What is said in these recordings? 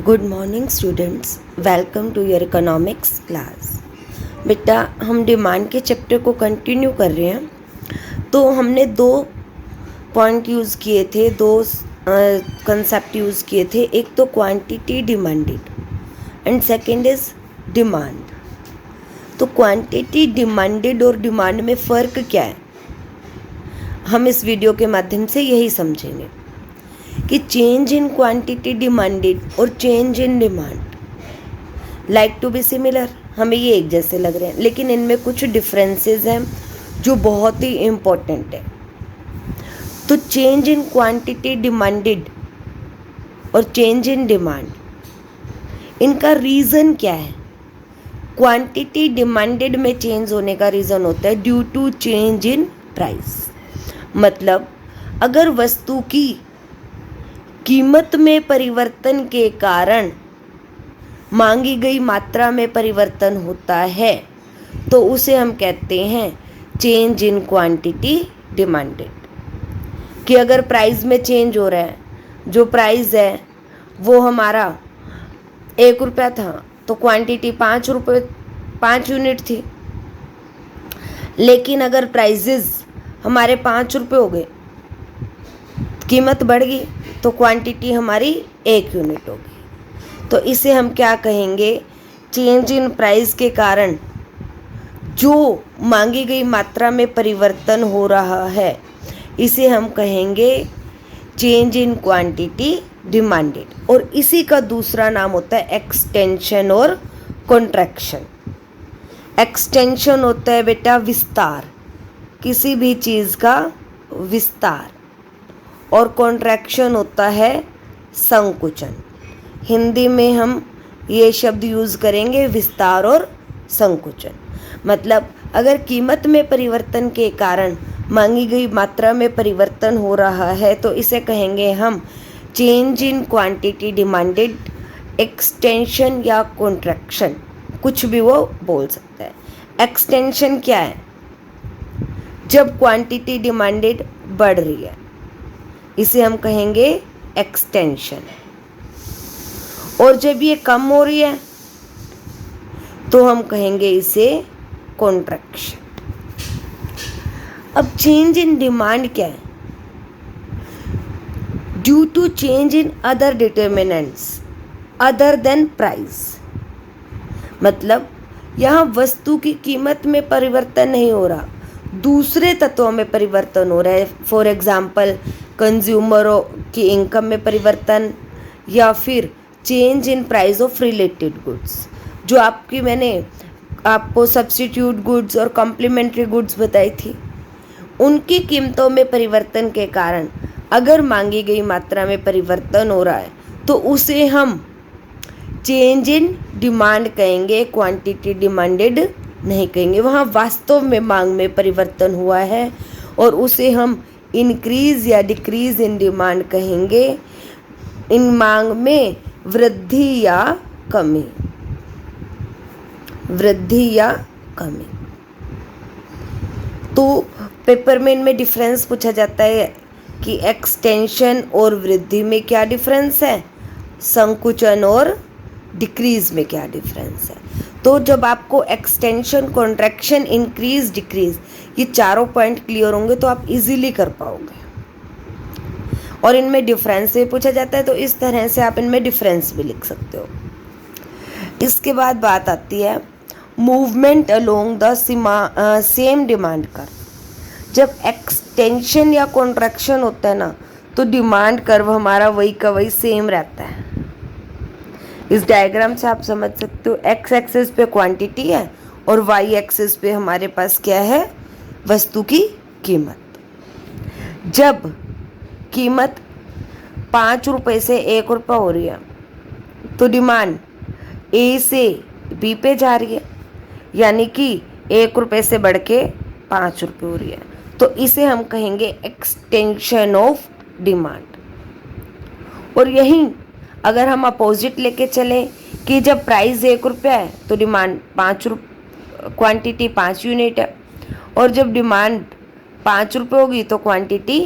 Good morning students, welcome to your economics class. बेटा, हम demand के चैप्टर को कंटिन्यू कर रहे हैं। तो हमने दो पॉइंट यूज़ किए थे, दो कंसेप्ट यूज़ किए थे। एक तो quantity demanded and second is demand. तो क्वांटिटी डिमांडेड और डिमांड में फ़र्क क्या है, हम इस वीडियो के माध्यम से यही समझेंगे कि चेंज इन क्वांटिटी डिमांडेड और change in demand like to be similar, हमें ये एक जैसे लग रहे हैं, लेकिन इनमें कुछ डिफरेंसेस हैं जो बहुत ही इम्पोर्टेंट है। तो चेंज इन क्वांटिटी डिमांडेड और चेंज इन डिमांड, इनका रीज़न क्या है? क्वांटिटी डिमांडेड में चेंज होने का रीज़न होता है due to change in price. मतलब अगर वस्तु की कीमत में परिवर्तन के कारण मांगी गई मात्रा में परिवर्तन होता है तो उसे हम कहते हैं चेंज इन क्वांटिटी डिमांडेड। कि अगर प्राइस में चेंज हो रहा है, जो प्राइस है वो हमारा 1 रुपया था तो क्वांटिटी 5 रुपये 5 यूनिट थी, लेकिन अगर प्राइजेस हमारे 5 रुपये हो गए, कीमत बढ़ गई, तो क्वांटिटी हमारी 1 यूनिट होगी। तो इसे हम क्या कहेंगे? चेंज इन प्राइस के कारण जो मांगी गई मात्रा में परिवर्तन हो रहा है, इसे हम कहेंगे चेंज इन क्वांटिटी डिमांडेड। और इसी का दूसरा नाम होता है एक्सटेंशन और कॉन्ट्रैक्शन। एक्सटेंशन होता है बेटा विस्तार, किसी भी चीज़ का विस्तार, और कॉन्ट्रैक्शन होता है संकुचन। हिंदी में हम ये शब्द यूज़ करेंगे विस्तार और संकुचन। मतलब अगर कीमत में परिवर्तन के कारण मांगी गई मात्रा में परिवर्तन हो रहा है तो इसे कहेंगे हम change in quantity demanded, extension या कॉन्ट्रैक्शन, कुछ भी वो बोल सकता है। एक्सटेंशन क्या है? जब क्वांटिटी डिमांडेड बढ़ रही है, इसे हम कहेंगे एक्सटेंशन। और जब ये कम हो रही है तो हम कहेंगे इसे कॉन्ट्रैक्शन। अब चेंज इन डिमांड क्या है? Due to change in other determinants other than price. मतलब यहाँ वस्तु की कीमत में परिवर्तन नहीं हो रहा, दूसरे तत्वों में परिवर्तन हो रहा है। फॉर एग्जाम्पल कंज्यूमरों की इनकम में परिवर्तन, या फिर change in price of related goods, जो मैंने आपको सब्स्टिट्यूट गुड्स और कॉम्प्लीमेंट्री गुड्स बताई थी, उनकी कीमतों में परिवर्तन के कारण अगर मांगी गई मात्रा में परिवर्तन हो रहा है तो उसे हम चेंज इन डिमांड कहेंगे, क्वांटिटी डिमांडेड नहीं कहेंगे। वहाँ वास्तव में मांग में परिवर्तन हुआ है और उसे हम इंक्रीज या डिक्रीज इन डिमांड कहेंगे। इन मांग में वृद्धि या कमी, वृद्धि या कमी। तो पेपर में इनमें डिफरेंस पूछा जाता है कि एक्सटेंशन और वृद्धि में क्या डिफरेंस है, संकुचन और डिक्रीज में क्या डिफरेंस है। तो जब आपको एक्सटेंशन, कॉन्ट्रैक्शन, इंक्रीज, डिक्रीज, ये चारों पॉइंट क्लियर होंगे तो आप इजीली कर पाओगे। और इनमें डिफरेंस से पूछा जाता है तो इस तरह से आप इनमें डिफरेंस भी लिख सकते हो। इसके बाद बात आती है movement along the same demand curve. जब एक्सटेंशन या कॉन्ट्रैक्शन होता है ना, तो डिमांड कर्व हमारा वही का वही सेम रहता है। इस डायग्राम से आप समझ सकते हो, एक्स एक्सिस पे क्वांटिटी है और वाई एक्सिस पे हमारे पास क्या है, वस्तु की कीमत। जब कीमत 5 रुपये से 1 रुपया हो रही है तो डिमांड ए से बी पे जा रही है, यानी कि 1 रुपये से बढ़ के 5 रुपये हो रही है। तो इसे हम कहेंगे एक्सटेंशन ऑफ डिमांड। और यहीं अगर हम अपोजिट लेके चलें कि जब प्राइस 1 रुपया है तो डिमांड 5 रुपये, क्वांटिटी 5 यूनिट है, और जब डिमांड 5 रुपये होगी तो क्वांटिटी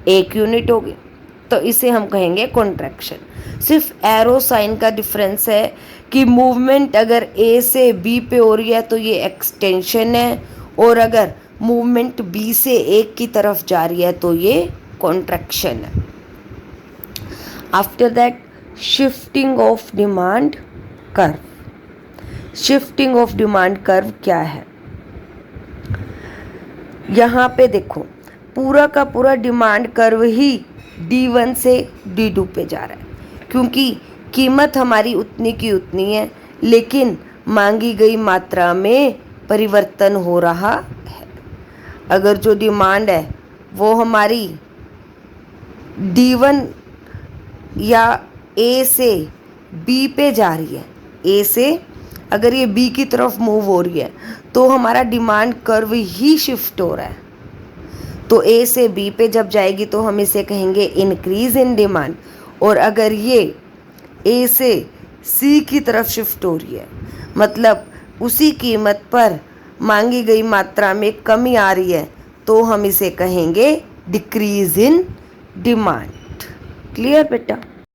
1 यूनिट होगी। तो इसे हम कहेंगे कॉन्ट्रैक्शन। सिर्फ एरो साइन का डिफरेंस है कि मूवमेंट अगर ए से बी पे हो रही है तो ये एक्सटेंशन है, और अगर मूवमेंट बी से ए की तरफ जा रही है तो ये कॉन्ट्रैक्शन है। After that shifting of demand curve. Shifting of demand curve क्या है? यहाँ पे देखो पूरा का पूरा डिमांड कर्व ही D1 से D2 पे जा रहा है, क्योंकि कीमत हमारी उतनी की उतनी है, लेकिन मांगी गई मात्रा में परिवर्तन हो रहा है। अगर जो डिमांड है वो हमारी D1 या A से B पे जा रही है, A से अगर ये B की तरफ मूव हो रही है तो हमारा डिमांड कर्व ही शिफ्ट हो रहा है। तो A से B पे जब जाएगी तो हम इसे कहेंगे इंक्रीज इन डिमांड, और अगर ये A से C की तरफ शिफ्ट हो रही है, मतलब उसी कीमत पर मांगी गई मात्रा में कमी आ रही है, तो हम इसे कहेंगे डिक्रीज इन डिमांड। क्लियर बेटा?